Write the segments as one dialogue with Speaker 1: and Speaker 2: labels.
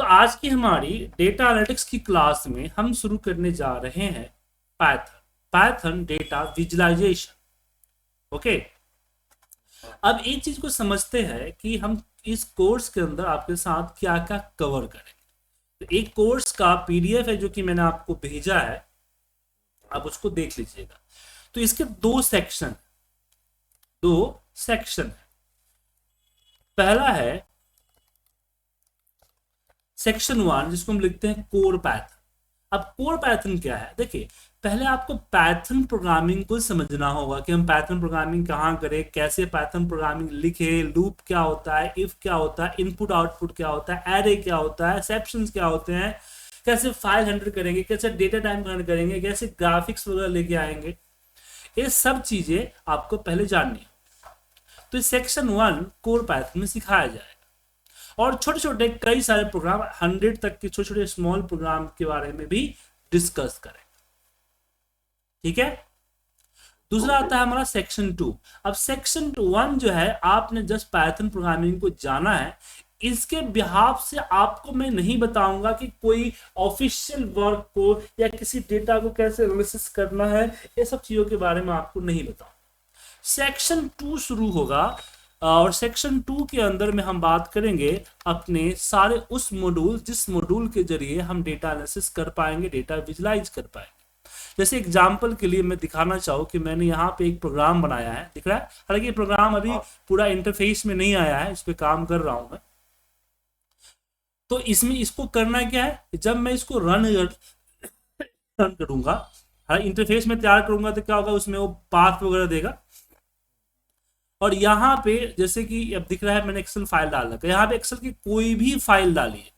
Speaker 1: आज की हमारी डेटा एनालिटिक्स की क्लास में हम शुरू करने जा रहे हैं पाइथन डेटा विजुअलाइजेशन। ओके, अब एक चीज को समझते हैं कि हम इस कोर्स के अंदर आपके साथ क्या क्या कवर करें। तो एक कोर्स का पीडीएफ है जो कि मैंने आपको भेजा है, आप उसको देख लीजिएगा। तो इसके दो सेक्शन है। पहला है सेक्शन 1 जिसको हम लिखते हैं कोर पैथन। अब कोर पैथन क्या है, देखिए पहले आपको पैथन प्रोग्रामिंग को समझना होगा कि हम पैथन प्रोग्रामिंग कहाँ करें, कैसे पैथन प्रोग्रामिंग लिखे, लूप क्या होता है, इफ क्या होता है, इनपुट आउटपुट क्या होता है, एरे क्या होता है, एक्सेप्शंस क्या होते हैं, कैसे फाइल हैंडल करेंगे, कैसे डेटा टाइप हैंडल करेंगे, कैसे ग्राफिक्स वगैरह लेके आएंगे, ये सब चीजें आपको पहले जाननी है। तो सेक्शन 1 कोर पैथन में सिखाया जाएगा और छोटे छोटे कई सारे प्रोग्राम 100 तक के छोटे छोटे स्मॉल प्रोग्राम के बारे में भी डिस्कस करें। ठीक है, दूसरा आता है हमारा सेक्शन 2। अब सेक्शन 1 जो है, आपने जस्ट पाइथन प्रोग्रामिंग को जाना है, इसके बिहाफ से आपको मैं नहीं बताऊंगा कि कोई ऑफिशियल वर्क को या किसी डेटा को कैसे एनालिसिस करना है, ये सब चीजों के बारे में आपको नहीं बताऊंगा। सेक्शन 2 शुरू होगा और सेक्शन 2 के अंदर में हम बात करेंगे अपने सारे उस मॉड्यूल जिस मॉड्यूल के जरिए हम डेटा एनालिसिस कर पाएंगे, डेटा विजुलाइज कर पाएंगे। जैसे एग्जांपल के लिए मैं दिखाना चाहूँ कि मैंने यहाँ पे एक प्रोग्राम बनाया है, दिख रहा है। हालांकि प्रोग्राम अभी पूरा इंटरफेस में नहीं आया है, इस पे काम कर रहा हूं मैं। तो इसमें इसको करना क्या है, जब मैं इसको रन करूंगा, इंटरफेस में तैयार करूंगा तो क्या होगा, उसमें वो पाथ वगैरह देगा। और यहाँ पे जैसे कि अब दिख रहा है मैंने एक्सेल फाइल डाल रखा है, यहाँ पे एक्सेल की कोई भी फाइल डालिए,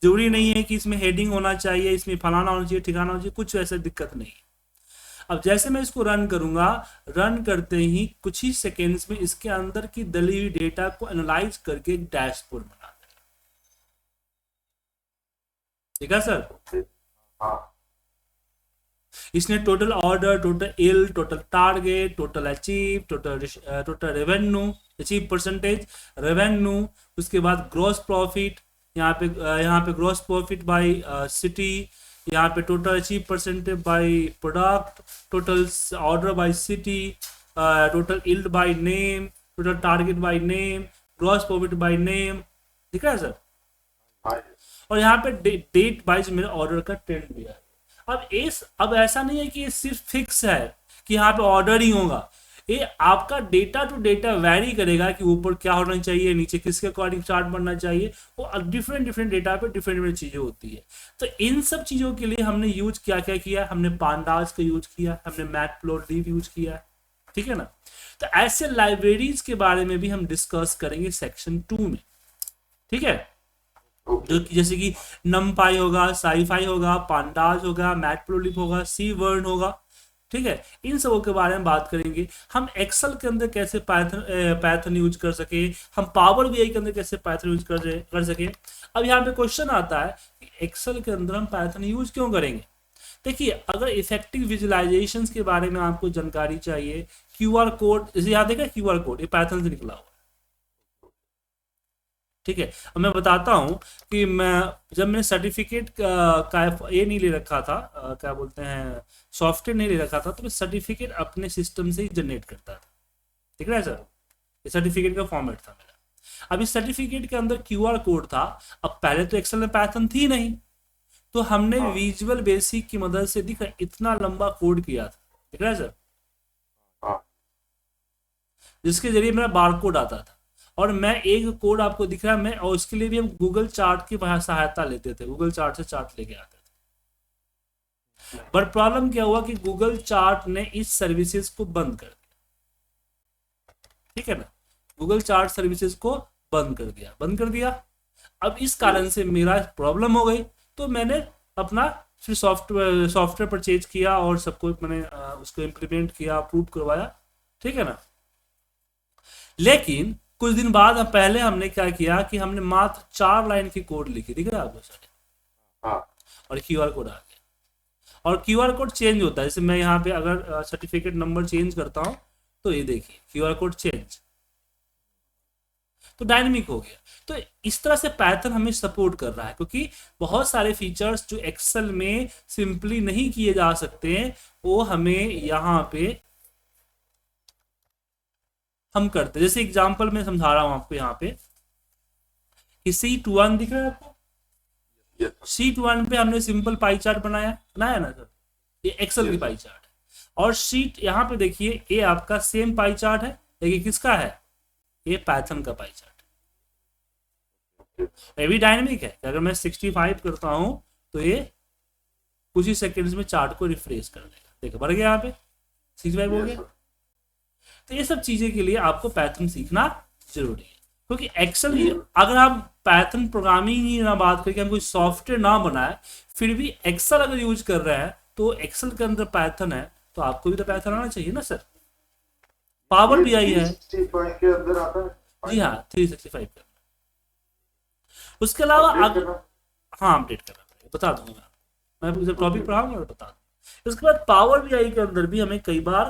Speaker 1: जरूरी नहीं है कि इसमें हेडिंग होना चाहिए, इसमें फलाना होना चाहिए, ठिकाना होना चाहिए, कुछ ऐसा दिक्कत नहीं है। अब जैसे मैं इसको रन करूंगा, रन करते ही कुछ ही सेकेंड्स में इसके अंदर की डली हुई डेटा को एनालाइज करके एक डैशबोर्ड बना देगा। ठीक है सर, इसने total order, total L, total target, total achieve, total revenue, achieve percentage revenue, उसके बाद ग्रॉस प्रॉफिट, यहाँ पे ग्रॉस प्रॉफिट बाय सिटी, यहाँ पे total achieve percentage by product, total order by city, total yield by name, total target by name, gross profit by name. ठीक है sir, और यहाँ पे डेट वाइज मेरे ऑर्डर का ट्रेंड भी है। अब ऐसा नहीं है कि ये सिर्फ फिक्स है कि यहाँ पे ऑर्डर ही होगा, ये आपका डेटा टू डेटा वैरी करेगा कि ऊपर क्या होना चाहिए, नीचे किसके अकॉर्डिंग चार्ट बनना चाहिए। वो डिफरेंट डिफरेंट डेटा पे डिफरेंट डिफरेंट चीजें होती है। तो इन सब चीजों के लिए हमने यूज क्या क्या किया, हमने पांडास का यूज किया, हमने मैटप्लॉटलिब यूज किया। ठीक है ना, तो ऐसे लाइब्रेरीज के बारे में भी हम डिस्कस करेंगे सेक्शन 2 में। ठीक है, जो जैसे कि नमपाई होगा, साईफाई होगा, पांडास होगा, मैटप्लॉटलिब होगा, सी वर्न होगा। ठीक है, इन सबों के बारे में बात करेंगे। हम एक्सेल के अंदर कैसे पाइथन यूज कर सके, हम पावर बीआई के अंदर कैसे पाइथन यूज कर सके। अब यहाँ पे क्वेश्चन आता है कि एक्सेल के अंदर हम पाइथन यूज क्यों करेंगे। देखिए, अगर इफेक्टिव विजुअलाइजेशंस के बारे में आपको जानकारी चाहिए, क्यूआर कोड, जैसे यहाँ देखा क्यूआर कोड, ये पाइथन से निकला हुआ। ठीक है, अब मैं बताता हूं कि जब मैंने सर्टिफिकेट का ये नहीं ले रखा था, क्या बोलते हैं, सॉफ्टवेयर नहीं ले रखा था, तो मैं सर्टिफिकेट अपने सिस्टम से ही जनरेट करता था। ठीक है सर, ये सर्टिफिकेट का फॉर्मेट था मेरा। अब इस सर्टिफिकेट के अंदर क्यूआर कोड था। अब पहले तो एक्सेल में पैथन थी नहीं, तो हमने विजुअल बेसिक की मदद से दिखा इतना लंबा कोड किया था। ठीक है सर, जिसके जरिए मेरा बारकोड आता था। और मैं एक कोड आपको दिख रहा है, मैं, और उसके लिए भी हम गूगल चार्ट की सहायता लेते थे, गूगल चार्ट से चार्ट लेके आते थे। पर प्रॉब्लम क्या हुआ कि गूगल चार्ट ने इस सर्विसेज को बंद कर दिया। ठीक है ना, गूगल चार्ट सर्विसेज को बंद कर दिया। अब इस कारण से मेरा प्रॉब्लम हो गई, तो मैंने अपना फिर सॉफ्टवेयर परचेज किया और सबको मैंने उसको इम्प्लीमेंट किया, अप्रूव करवाया। ठीक है ना, लेकिन कुछ दिन बाद पहले हमने क्या किया कि हमने मात्र 4 लाइन की कोड लिखी, दिख रहा है आपको सर, और क्यूआर कोड आ गया। और क्यूआर कोड चेंज होता है, जैसे मैं यहाँ पे अगर सर्टिफिकेट नंबर चेंज करता हूँ तो ये देखिए क्यूआर कोड चेंज। तो डायनेमिक हो गया। तो इस तरह से पैथर्न हमें सपोर्ट कर रहा है, क्योंकि बहुत सारे फीचर्स जो एक्सेल में सिंपली नहीं किए जा सकते हैं वो हमें यहाँ पे हम करते हैं। जैसे एग्जांपल में समझा रहा हूं आपको यहाँ पे कि शीट 1 दिख रहा है आपको। शीट 1 पे हमने सिंपल पाई चार्ट बनाया ना सर, ये एक्सेल की पाई चार्ट है। और शीट यहाँ पे देखिए ये आपका सेम पाई चार्ट है, लेकिन किसका है, ये पैथर्न का पाई चार्ट है। ये भी डायनेमिक है, अगर मैं 65 करता हूं तो ये कुछ ही सेकेंड्स में चार्ट को रिफ्रेश कर देगा। देखो बढ़ गया यहाँ पे 65 हो गया। तो ये सब चीजें के लिए आपको पैटर्न सीखना जरूरी है, क्योंकि एक्सेल अगर आप पैटर्न प्रोग्रामिंग ही ना बात करके हम कोई सॉफ्टवेयर ना बनाए, फिर भी एक्सेल अगर यूज कर रहे हैं तो एक्सेल के अंदर पैटर्न है तो आपको भी तो पैटर्न आना चाहिए ना सर। पावर BI है
Speaker 2: के अंदर आता है।
Speaker 1: जी हाँ 365 का। उसके अलावा हाँ अपडेट करना पड़ेगा, बता दूंगा मैं टॉपिक पढ़ाऊंगा और बता दूंगा। उसके बाद पावर BI के अंदर भी हमें कई बार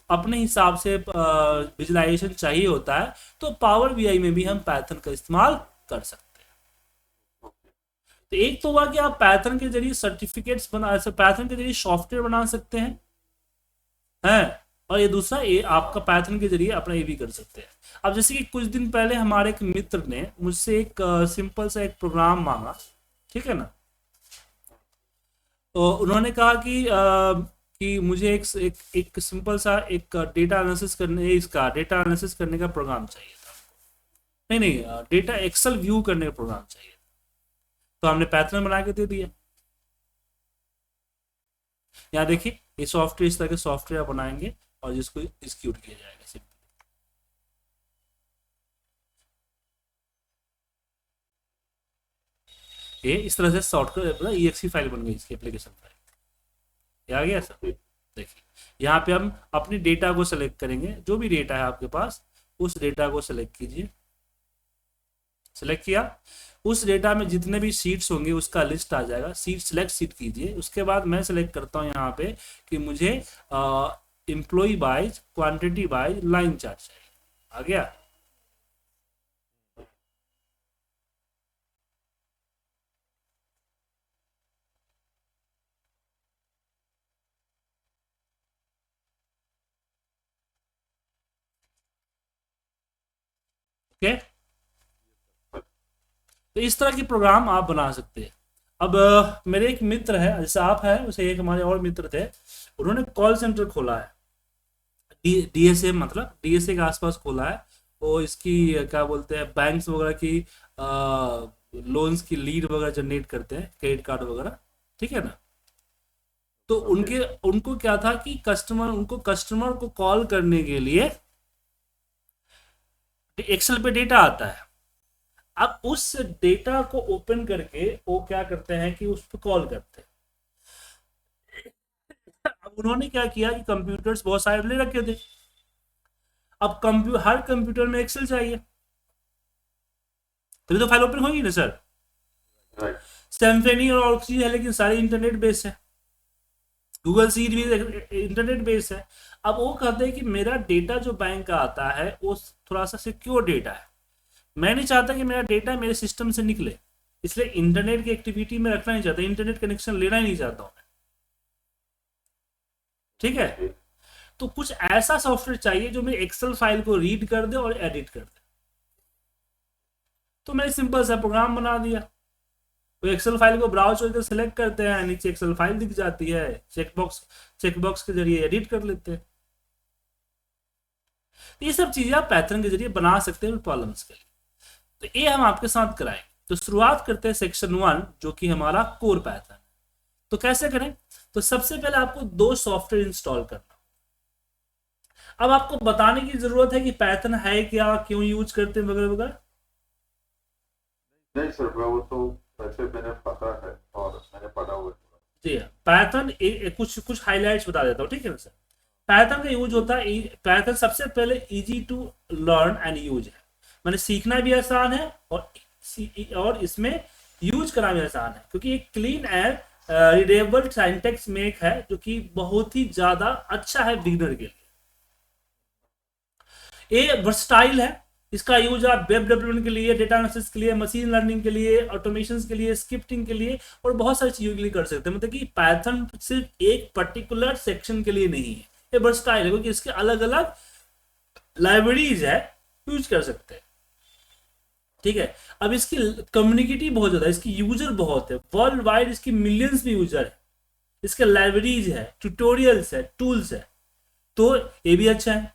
Speaker 1: अपने हिसाब से विजुलाइजेशन चाहिए होता है, तो पावर BI में भी हम पैटर्न का इस्तेमाल कर सकते हैं। तो एक तो हुआ कि आप पैटर्न के जरिए सर्टिफिकेट्स पैटर्न के जरिए सॉफ्टवेयर बना सकते हैं, और ये दूसरा ये आपका पैटर्न के जरिए अपना ये भी कर सकते हैं। अब जैसे कि कुछ दिन पहले हमारे एक मित्र ने मुझसे एक सिंपल सा एक प्रोग्राम मांगा, ठीक है ना। तो उन्होंने कहा कि मुझे एक सिंपल सा एक डेटा एनालिसिस करने का प्रोग्राम चाहिए था। नहीं डेटा एक्सेल व्यू करने का प्रोग्राम चाहिए। तो हमने पैटर्न बना के दे दिया। यहाँ देखिए ये सॉफ्टवेयर, इस तरह के सॉफ्टवेयर बनाएंगे और जिसको एग्जीक्यूट किया जाएगा सिंपल। ये इस तरह से शॉर्टकट EXE फाइल बन गई, इसकी एप्लीकेशन फाइल आ गया सर। देखिए यहाँ पे हम अपने डेटा को सेलेक्ट करेंगे, जो भी डेटा है आपके पास उस डेटा को सेलेक्ट कीजिए। सेलेक्ट किया, उस डेटा में जितने भी सीट्स होंगे उसका लिस्ट आ जाएगा। सेलेक्ट सीट कीजिए। उसके बाद मैं सेलेक्ट करता हूँ यहाँ पे कि मुझे employ wise, quantity wise line chart चाहिए। आ गया। ओके, तो इस तरह की प्रोग्राम आप बना सकते हैं। अब मेरे एक मित्र है, जैसे आप हैं वैसे एक हमारे और मित्र थे, उन्होंने कॉल सेंटर खोला है। DSA मतलब DSA के आसपास खोला है। वो इसकी क्या बोलते हैं, बैंक्स वगैरह की लोन्स की लीड वगैरह जनरेट करते हैं, क्रेडिट कार्ड वगैरह, ठीक है ना। तो उनको क्या था कि कस्टमर को कॉल करने के लिए एक्सेल पे डेटा आता है। अब उस डेटा को ओपन करके वो क्या करते हैं कि उस पर कॉल करते हैं। अब उन्होंने क्या किया कि कंप्यूटर्स बहुत सारे ले रखे थे। अब हर कंप्यूटर में एक्सेल चाहिए, तभी तो फाइल ओपन होगी ना सर। सिम्फनी और चीज है, लेकिन सारे इंटरनेट बेस्ड है। गूगल सीट भी इंटरनेट बेस्ड है। अब वो कहते हैं कि मेरा डेटा जो बैंक का आता है वो थोड़ा सा सिक्योर डेटा है, मैं नहीं चाहता कि मेरा डेटा मेरे सिस्टम से निकले, इसलिए इंटरनेट की एक्टिविटी में रखना नहीं चाहता, इंटरनेट कनेक्शन लेना ही नहीं चाहता हूं मैं, ठीक है। तो कुछ ऐसा सॉफ्टवेयर चाहिए जो मेरे एक्सेल फाइल को रीड कर दे और एडिट कर दे। तो मैंने सिंपल सा प्रोग्राम बना दिया। तो एक्सेल फाइल को ब्राउज करके सिलेक्ट करते हैं, नीचे एक्सेल फाइल दिख जाती है, चेकबॉक्स के जरिए एडिट कर लेते हैं। ये सब चीजें आप पैटर्न के जरिए बना सकते हैं प्रॉब्लम्स के लिए। तो ये हम आपके साथ कराएंगे। तो शुरुआत करते हैं सेक्शन 1 जो कि हमारा कोर पैटर्न। तो कैसे करें, तो सबसे पहले आपको 2 सॉफ्टवेयर इंस्टॉल करना। अब आपको बताने की जरूरत है कि पैटर्न है क्या, क्यों यूज करते हैं वगैरह वगैरह।
Speaker 2: नहीं सर, वो तो वैसे मैंने पता है और मैंने पढ़ा हुआ है।
Speaker 1: जी हाँ, पैटर्न कुछ हाइलाइट्स बता देता हूँ, ठीक है ना सर। पैटर्न का यूज होता है, पैटर्न सबसे पहले easy to learn and use है, मैंने सीखना भी आसान है और इसमें यूज करना भी आसान है, क्योंकि एक क्लीन एंड रीडेबल सिंटैक्स में एक है जो कि बहुत ही ज्यादा अच्छा है बिगिनर के लिए। ये वर्सटाइल है, इसका यूज आप वेब डेवलपमेंट के लिए, डेटा एनालिसिस के लिए, मशीन लर्निंग के लिए, ऑटोमेशन के लिए, स्क्रिप्टिंग के लिए और बहुत सारी चीजों के लिए कर सकते हैं। मतलब कि पाइथन सिर्फ एक पर्टिकुलर सेक्शन के लिए नहीं है, ये वर्सटाइल है क्योंकि इसके अलग अलग लाइब्रेरीज है, यूज कर सकते हैं। ठीक है, अब इसकी कम्युनिटी बहुत ज्यादा है, इसकी यूजर बहुत है, वर्ल्ड वाइड इसकी मिलियंस में यूजर है, इसके लाइब्रेरीज है, ट्यूटोरियल्स है, टूल्स है, तो ये भी अच्छा है।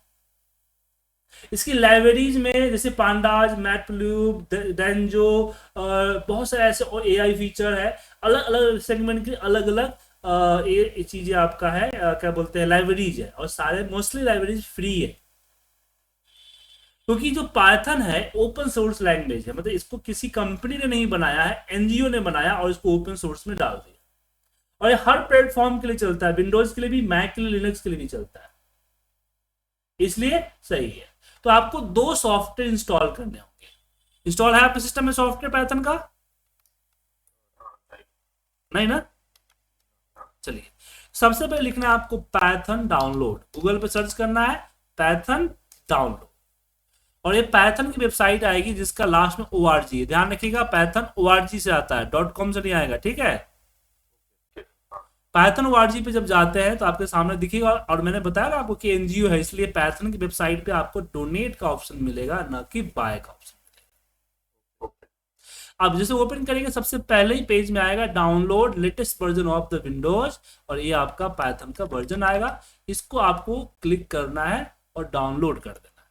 Speaker 1: इसकी लाइब्रेरीज में जैसे पांडाज, मैटप्लूब, डेंजो और बहुत सारे ऐसे और एआई फीचर है, अलग अलग सेगमेंट की अलग अलग ये चीजें आपका है, क्या बोलते हैं, लाइब्रेरीज है, और सारे मोस्टली लाइब्रेरीज फ्री है क्योंकि जो पाइथन है ओपन सोर्स लैंग्वेज है, मतलब इसको किसी कंपनी ने नहीं बनाया है, एनजीओ ने बनाया और इसको ओपन सोर्स में डाल दिया, और ये हर प्लेटफॉर्म के लिए चलता है, विंडोज के लिए भी, मैक के लिए, लिनक्स के लिए भी चलता है, इसलिए सही है। तो आपको 2 सॉफ्टवेयर इंस्टॉल करने होंगे। इंस्टॉल है आपके सिस्टम में सॉफ्टवेयर पाइथन का? नहीं ना? चलिए, सबसे पहले लिखना है आपको पाइथन डाउनलोड, गूगल पे सर्च करना है पाइथन डाउनलोड, और ये पाइथन की वेबसाइट आएगी जिसका लास्ट में org है, ध्यान रखिएगा पाइथन org से आता है, .com से नहीं आएगा, ठीक है। पाइथन org पे जब जाते हैं तो आपके सामने दिखेगा, और मैंने बताया ना आपको कि एनजीओ है, इसलिए पाइथन की वेबसाइट पे आपको डोनेट का ऑप्शन मिलेगा, ना कि बाय का ऑप्शन। अब जैसे ओपन करेंगे सबसे पहले ही पेज में आएगा download latest version of the Windows, और ये आपका पाइथन का वर्जन आएगा, इसको आपको क्लिक करना है और डाउनलोड कर देना है।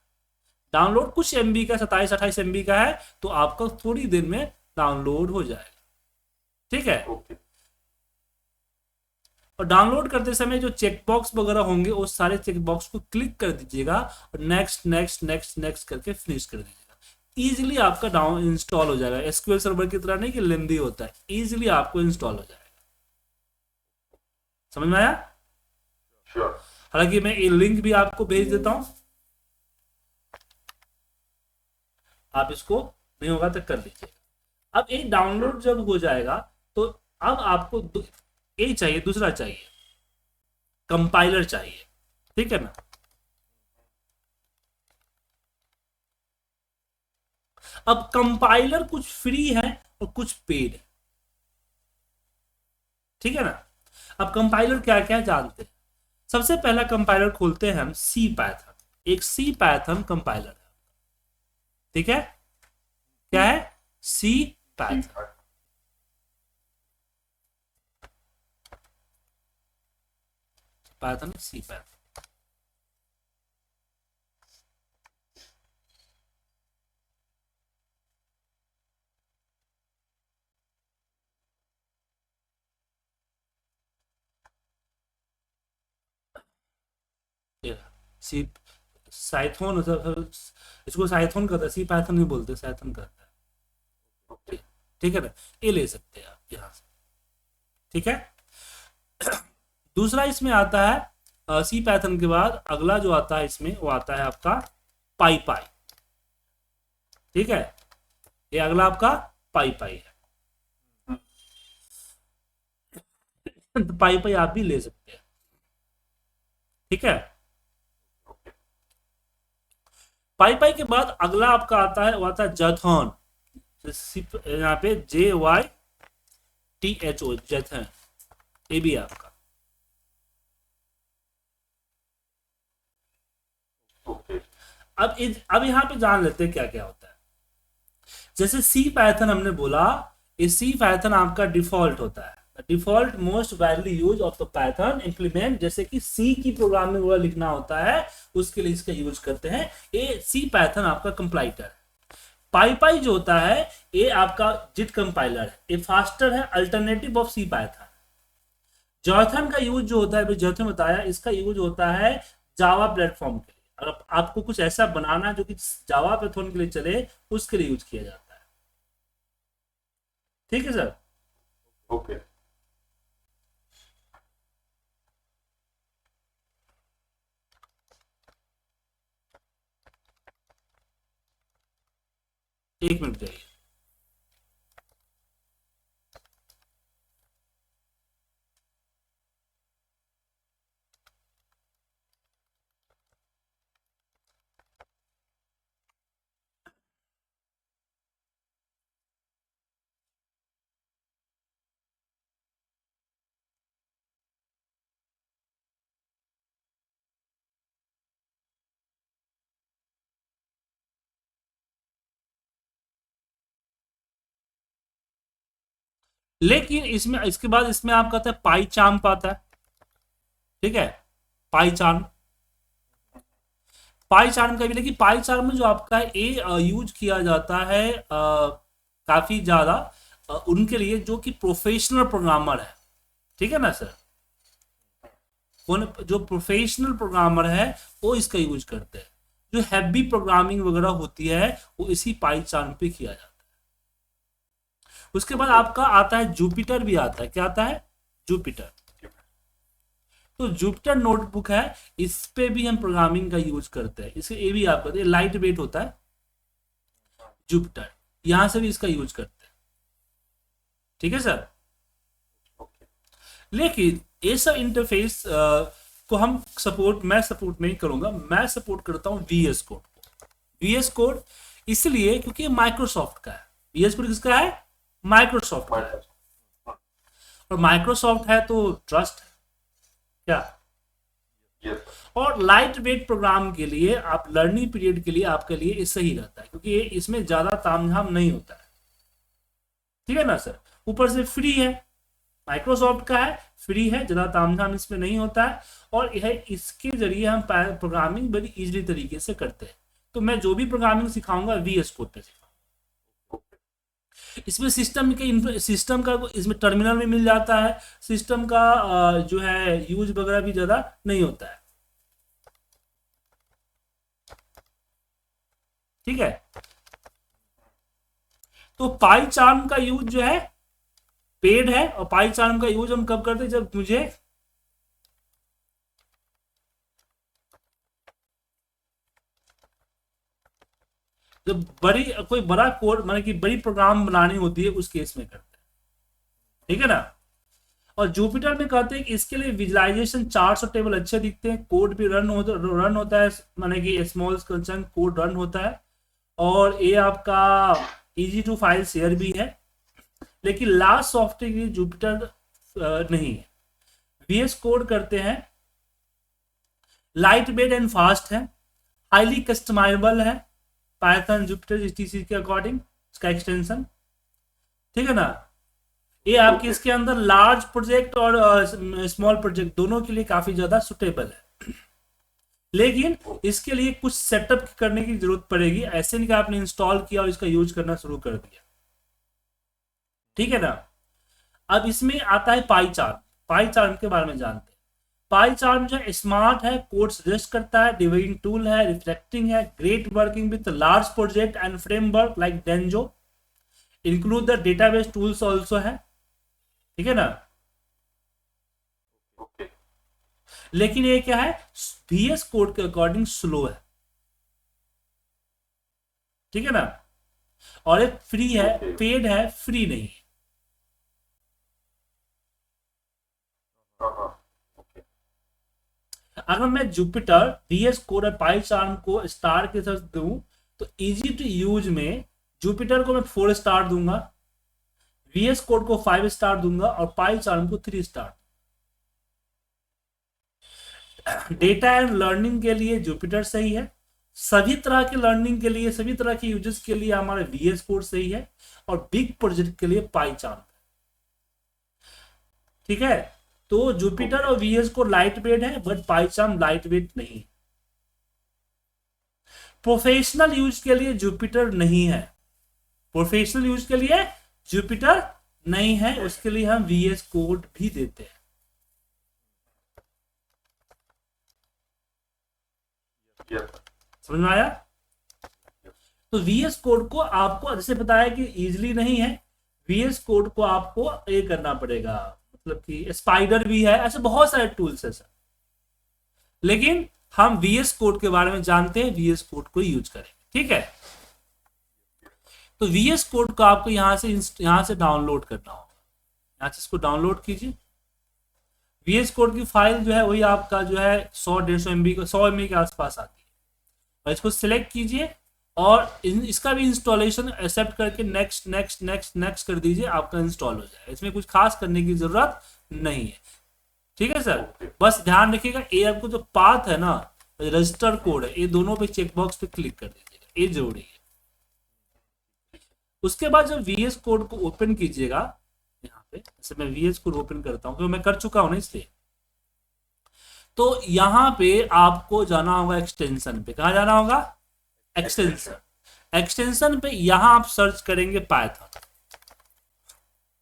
Speaker 1: डाउनलोड कुछ एमबी का, 27-28 एमबी का है, तो आपका थोड़ी देर में डाउनलोड हो जाएगा, ठीक है। और डाउनलोड करते समय जो चेकबॉक्स वगैरह होंगे उस सारे चेकबॉक्स को क्लिक कर दीजिएगा और नेक्स्ट नेक्स्ट नेक्स्ट नेक्स्ट करके फिनिश कर दीजिएगा। इजीली आपका डाउन इंस्टॉल हो जाएगा, एसक्यूएल सर्वर की तरह नहीं कि लेंदी होता है, इजीली आपको इंस्टॉल हो जाएगा। समझ में आया? हालांकि मैं ये लिंक भी आपको भेज देता हूं, आप इसको नहीं होगा तो कर लीजिए। अब ये डाउनलोड जब हो जाएगा तो अब आपको ये चाहिए, दूसरा चाहिए, कंपाइलर चाहिए, ठीक है ना। अब कंपाइलर कुछ फ्री है और कुछ पेड है, ठीक है ना। अब कंपाइलर क्या क्या जानते हैं। सबसे पहला कंपाइलर खोलते हैं हम सी पैथन, एक सी पैथन कंपाइलर है, ठीक है। क्या है? सी पैथन। पैथन सी पैथन, सी साइथोन, इसको साइथोन कहता है, सी पैथन नहीं बोलते, साइथोन कहता है, ठीक है ना। ये ले सकते हैं आप यहां से, ठीक है। दूसरा इसमें आता है सी पैथन के बाद अगला जो आता है इसमें वो आता है आपका पाई पाई, ठीक है। ये अगला आपका पाई पाई है, तो पाई पाई आप भी ले सकते हैं, ठीक है। पाई पाई के बाद अगला आपका आता है, वो आता है जथन, यहाँ पे JYTHO, जथन, ये भी है आपका। अब यहाँ पे जान लेते हैं क्या क्या होता है। जैसे सी पाइथन हमने बोला, ये सी पाइथन आपका डिफॉल्ट होता है, default most widely use of the Python implement, जैसे कि सी की प्रोग्रामिंग वगैरह लिखना होता है उसके लिए इसका यूज करते हैं। ये सी पाइथन आपका कंपाइलर है। पाई पाई जो होता है ये आपका जिट कंपाइलर है, ये फास्टर है, अल्टरनेटिव ऑफ सी पाइथन। जॉथन का यूज जो होता है, जॉथन बताया, इसका यूज होता है जावा प्लेटफॉर्म के लिए, अगर आपको कुछ ऐसा बनाना है जो कि जावा प्लेटफॉर्म के लिए चले, उसके लिए यूज किया जाता है, ठीक है सर।
Speaker 2: ओके।
Speaker 1: एक मिनट चाहिए। लेकिन इसमें इसके बाद इसमें आपका आता है पाई चार्म आता है, ठीक है, पाई चार्म। पाई चार्म का भी, लेकिन पाई चार्म में जो आपका है ये यूज किया जाता है काफी ज्यादा उनके लिए जो कि प्रोफेशनल प्रोग्रामर है, ठीक है ना सर। कौन जो प्रोफेशनल प्रोग्रामर है वो इसका यूज करते हैं। जो हैवी प्रोग्रामिंग वगैरह होती है वो इसी पाई चार्म पे किया जाता है। उसके बाद आपका आता है जुपिटर भी आता है, क्या आता है, जुपिटर। तो जुपिटर नोटबुक है, इस पे भी हम प्रोग्रामिंग का यूज करते हैं। इसे ये भी आप करते हैं, लाइट वेट होता है जुपिटर, यहां से भी इसका यूज करते हैं, ठीक है सर। लेकिन ये सब इंटरफेस को हम सपोर्ट, मैं सपोर्ट नहीं करूंगा, मैं सपोर्ट करता हूं वीएस कोड को। वीएस कोड इसलिए क्योंकि माइक्रोसॉफ्ट का है। वीएस कोड किसका है, माइक्रोसॉफ्ट का है। और माइक्रोसॉफ्ट है तो ट्रस्ट है क्या।
Speaker 2: Yes.
Speaker 1: और लाइट वेट प्रोग्राम के लिए आप लर्निंग पीरियड के लिए आपके लिए ये सही रहता है, क्योंकि इसमें ज्यादा तामझाम नहीं होता है, ठीक है ना सर। ऊपर से फ्री है, माइक्रोसॉफ्ट का है, फ्री है, ज्यादा तामझाम इसमें नहीं होता है। और यह इसके जरिए हम प्रोग्रामिंग बड़ी इजीली तरीके से करते हैं। तो मैं जो भी प्रोग्रामिंग सिखाऊंगा वीएस कोड पे सिखाऊंगा। इसमें सिस्टम का इसमें टर्मिनल में मिल जाता है, सिस्टम का जो है यूज वगैरह भी ज्यादा नहीं होता है, ठीक है। तो पाई चार्म का यूज जो है पेड है, और पाई चार्म का यूज हम कब करते हैं, जब मुझे जब बड़ी कोई बड़ा कोड माने कि बड़ी प्रोग्राम बनानी होती है उस केस में करते हैं, ठीक है ना। और जुपिटर में कहते हैं कि इसके लिए विजुअलाइजेशन चार्ट्स और टेबल अच्छे दिखते हैं, कोड भी रन होता है, माने कि स्मॉल चंक कोड रन होता है, और ये आपका इजी टू फाइल शेयर भी है। लेकिन लास्ट सॉफ्टवेयर के लिए जुपिटर नहीं है। वीएस कोड करते हैं, लाइट वेट एंड फास्ट है, हाईली कस्टमाइजेबल है, पाइथन जुपिटर जीटीसी के अकॉर्डिंग इसका एक्सटेंशन, ठीक है ना। ये आपके इसके अंदर लार्ज प्रोजेक्ट और स्मॉल प्रोजेक्ट दोनों के लिए काफी ज्यादा सुटेबल है। लेकिन इसके लिए कुछ सेटअप करने की जरूरत पड़ेगी, ऐसे नहीं कि आपने इंस्टॉल किया और इसका यूज करना शुरू कर दिया, ठीक है ना। अब इसमें आता है पाई चार्म। पाई चार्म के बारे में जानते हैं। पाई चार्म जो है स्मार्ट है, कोड सजेस्ट करता है, डिबगिंग टूल है, रिफ्लेक्टिंग है, great working with large project and framework like Dunzo, include the database tools also है, ठीक है ना। लेकिन ये क्या है, वीएस कोड के अकॉर्डिंग स्लो है, ठीक है ना। और एक फ्री है, पेड है, फ्री नहीं है। अगर मैं जुपिटर, वीएस कोड और पाई चार्म को स्टार के साथ दूं तो इजी टू यूज में जुपिटर को मैं 4 स्टार दूंगा, वीएस कोड को 5 स्टार दूंगा, और पाई चार्म को 3 स्टार। डेटा एंड लर्निंग के लिए जुपिटर सही है, सभी तरह के लर्निंग के लिए, सभी तरह के यूजर्स के लिए हमारा वीएस कोड सही है, और बिग प्रोजेक्ट के लिए पाई चार्म, ठीक है। तो जुपिटर और वीएस कोड लाइट वेट है, but pi charm light weight नहीं। प्रोफेशनल यूज के लिए जुपिटर नहीं है, प्रोफेशनल यूज के लिए जुपिटर नहीं है, उसके लिए हम वीएस कोड भी देते हैं। समझ में आया। तो वीएस कोड को आपको जैसे बताया कि इजीली नहीं है, वीएस कोड को आपको ये करना पड़ेगा, मतलब कि स्पाइडर भी है, ऐसे बहुत सारे टूल्स है सर। लेकिन हम वीएस कोड के बारे में जानते हैं, वीएस कोड को यूज करें, ठीक है। तो वीएस कोड को आपको यहां से डाउनलोड करना होगा, यहां से इसको डाउनलोड कीजिए। वीएस कोड की फाइल जो है वही आपका जो है 100-150 MB को 100 MB के आसपास आती है, और इसको सिलेक्ट कीजिए और इसका भी इंस्टॉलेशन एक्सेप्ट करके नेक्स्ट नेक्स्ट नेक्स्ट नेक्स्ट कर दीजिए, आपका इंस्टॉल हो जाएगा। इसमें कुछ खास करने की जरूरत नहीं है, ठीक है सर। बस ध्यान रखिएगा, ये आपको जो पाथ है ना, रजिस्टर कोड है, ये दोनों पे चेकबॉक्स पे क्लिक कर दीजिएगा, ये जरूरी है। उसके बाद जब वीएस कोड को ओपन कीजिएगा, यहाँ पे जैसे मैं VS को ओपन करता हूँ क्योंकि मैं कर चुका हूँ ना इसलिए। तो यहाँ पे आपको जाना होगा एक्सटेंशन पे। कहाँ जाना होगा? एक्सटेंशन। एक्सटेंशन पे यहाँ आप सर्च करेंगे पाइथन।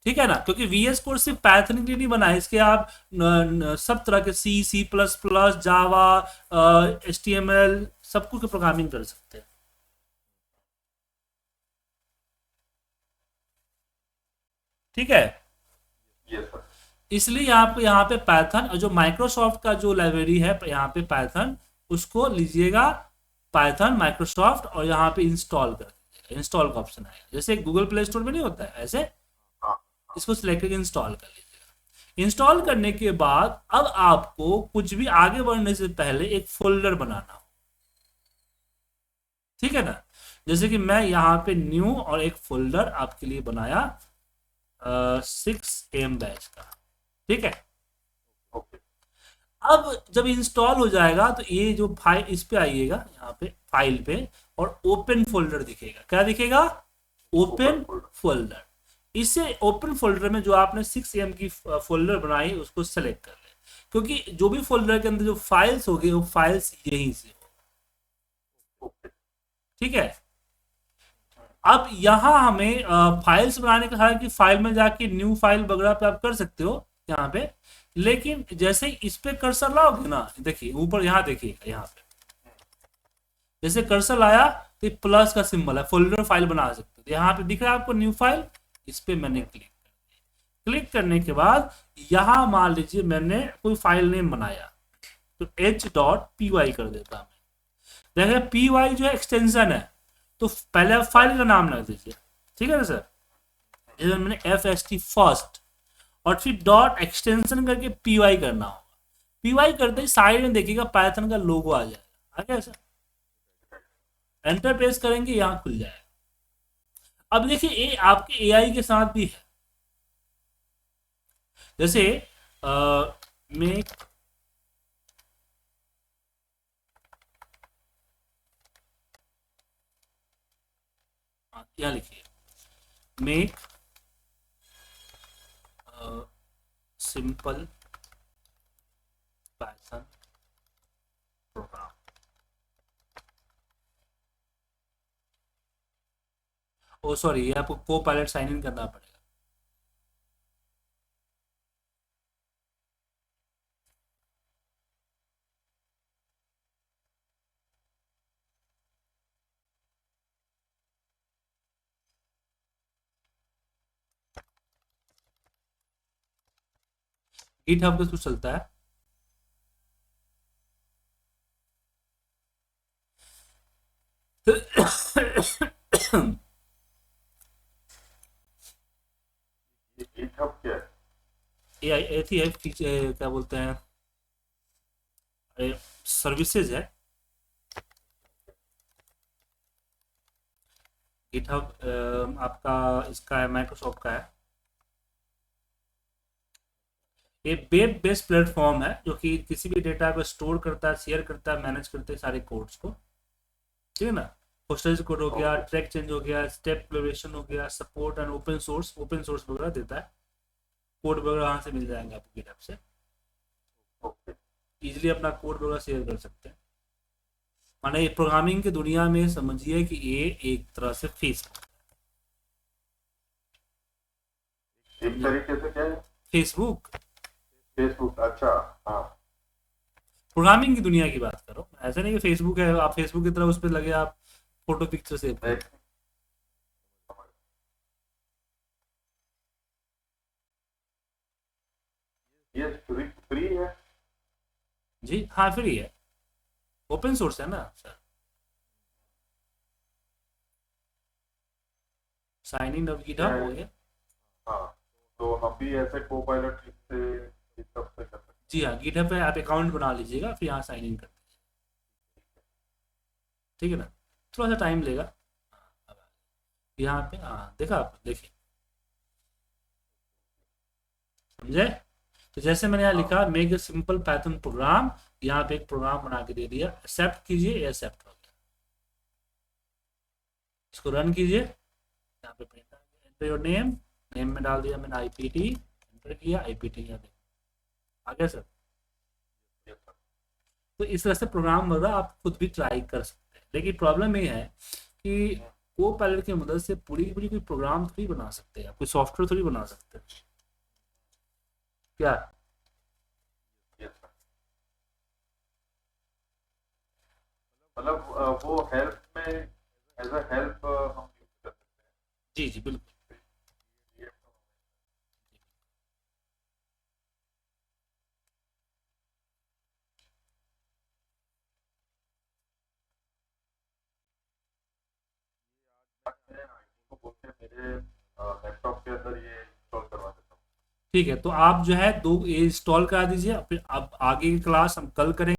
Speaker 1: ठीक है ना, क्योंकि VS कोड सिर्फ पाइथन के लिए नहीं बना है, इसके आप सब तरह के C++, जावा, HTML सब कुछ प्रोग्रामिंग कर सकते हैं। ठीक है,
Speaker 2: यस सर।
Speaker 1: इसलिए आपको यहाँ पे पाइथन और जो माइक्रोसॉफ्ट का जो लाइब्रेरी है यहाँ पे पाइथन, उसको लीजिएगा पाइथन माइक्रोसॉफ्ट और यहाँ पे इंस्टॉल कर दीजिएगा। इंस्टॉल का ऑप्शन आएगा जैसे गूगल प्ले स्टोर में नहीं होता है ऐसे,
Speaker 2: हाँ
Speaker 1: इसको सिलेक्ट करके इंस्टॉल कर लीजिएगा। इंस्टॉल करने के बाद अब आपको कुछ भी आगे बढ़ने से पहले एक फोल्डर बनाना हो। ठीक है ना, जैसे कि मैं यहाँ पे न्यू और एक फोल्डर आपके लिए बनाया 6 AM बैच का। ठीक है,
Speaker 2: ओके।
Speaker 1: अब जब इंस्टॉल हो जाएगा तो ये जो फाइल, इस पे आइएगा यहाँ पे फाइल पे और ओपन फोल्डर दिखेगा। क्या दिखेगा? Open folder. इससे ओपन फोल्डर में जो आपने 6 AM की फोल्डर बनाई उसको सेलेक्ट कर ले, क्योंकि जो भी फोल्डर के अंदर जो फाइल्स होगी वो फाइल्स यहीं से हो। ठीक है, अब यहाँ हमें फाइल्स बनाने का है कि फाइल में जाके न्यू फाइल वगैरह पे आप कर सकते हो यहाँ पे, लेकिन जैसे इस पे कर्सर लाओगे ना, देखिए ऊपर यहाँ देखिएगा, यहाँ पे जैसे कर्सर लाया तो प्लस का सिंबल है, फोल्डर फाइल बना सकते हो। यहाँ पे दिख रहा है आपको न्यू फाइल, इस पे मैंने क्लिक करने के बाद यहाँ मान लीजिए मैंने कोई फाइल नेम बनाया तो h.py कर देता मैं। देखिए py जो है एक्सटेंशन है, तो पहले आप फाइल का नाम रख दीजिए। ठीक है ना सर, जैसे मैंने FST फर्स्ट और फिर डॉट एक्सटेंशन करके py करना होगा। py करते ही साइड में देखिएगा पाइथन का लोगो आ जाएगा। आ गया सर, एंटर प्रेस करेंगे यहाँ खुल जाएगा। अब देखिए ये आपके AI के साथ भी है, जैसे मेक यहाँ लिखिए मेक सिंपल पाइथन प्रोग्राम। ओ सॉरी, ये आपको को पायलट साइन इन करना पड़ेगा। गिटहब का कुछ चलता है।
Speaker 2: ये गिटहब क्या है?
Speaker 1: AI ऐसी है क्या बोलते हैं, सर्विसेज है गिटहब। आपका इसका है, माइक्रोसॉफ्ट का है। ये वेब बेस्ड प्लेटफॉर्म है जो कि किसी भी डेटा को स्टोर करता है, शेयर करता है, मैनेज करता है सारे कोड्स को। ठीक है ना, होस्टेज कोड हो गया, ट्रैक चेंज हो गया, स्टेप एक्सप्लोरेशन हो गया, सपोर्ट एंड ओपन सोर्स वगैरह देता है। कोड वगैरह वहाँ से मिल जाएंगे आपको गिटहब से, इजीली अपना कोड वगैरह शेयर कर सकते हैं। माने प्रोग्रामिंग की दुनिया में समझिए कि ये एक तरह से फेसबुक
Speaker 2: एक तरीके से क्या है?
Speaker 1: Facebook
Speaker 2: Facebook. अच्छा, हाँ।
Speaker 1: प्रोग्रामिंग की दुनिया की बात करो, ऐसा नहीं कि फेसबुक है आप फेसबुक की तरह उस पर लगे आप फोटो पिक्चर सेव करें।
Speaker 2: ये फ्री है?
Speaker 1: जी हाँ, फ्री है, ओपन सोर्स है ना सर। साइन इन गिटहब हो गया।
Speaker 2: हाँ, तो हम भी ऐसे को पायलट से गिटहब से कर सकते
Speaker 1: जी हाँ, गिटहब पे आप अकाउंट बना लीजिएगा, फिर यहाँ साइन इन कर दीजिए। ठीक है ना, थोड़ा सा टाइम लेगा। यहाँ पे हाँ देखा आप, देखिए समझे। तो जैसे मैंने यहाँ लिखा make a simple Python programme, यहाँ पे एक प्रोग्राम बना के दे दिया, एक्सेप्ट कीजिए, एक्सेप्ट हो गया। इसको रन कीजिए, यहाँ पे print enter your name name में डाल दिया मैंने IPT, एंटर किया, IPT यहाँ देखो आ गया सर।
Speaker 2: Yes sir.
Speaker 1: तो इस तरह से प्रोग्राम वगैरह आप खुद भी ट्राई कर सकते हैं, लेकिन प्रॉब्लम ये है कि को पायलट की मदद से पूरी की पूरी कोई प्रोग्राम थोड़ी बना सकते हैं, कोई सॉफ्टवेयर थोड़ी बना सकते हैं क्या।
Speaker 2: Yes sir. मतलब वो हेल्प में एज अ हेल्प हम यूज कर सकते
Speaker 1: जी जी बिल्कुल।
Speaker 2: हैं ये तो मैं IT को बोलते हैं मेरे लैपटॉप के अंदर ये इंस्टॉल करवा देता हूँ।
Speaker 1: ठीक है, तो आप जो है दो ये इंस्टॉल करा दीजिए, फिर अब आगे की क्लास हम कल करेंगे।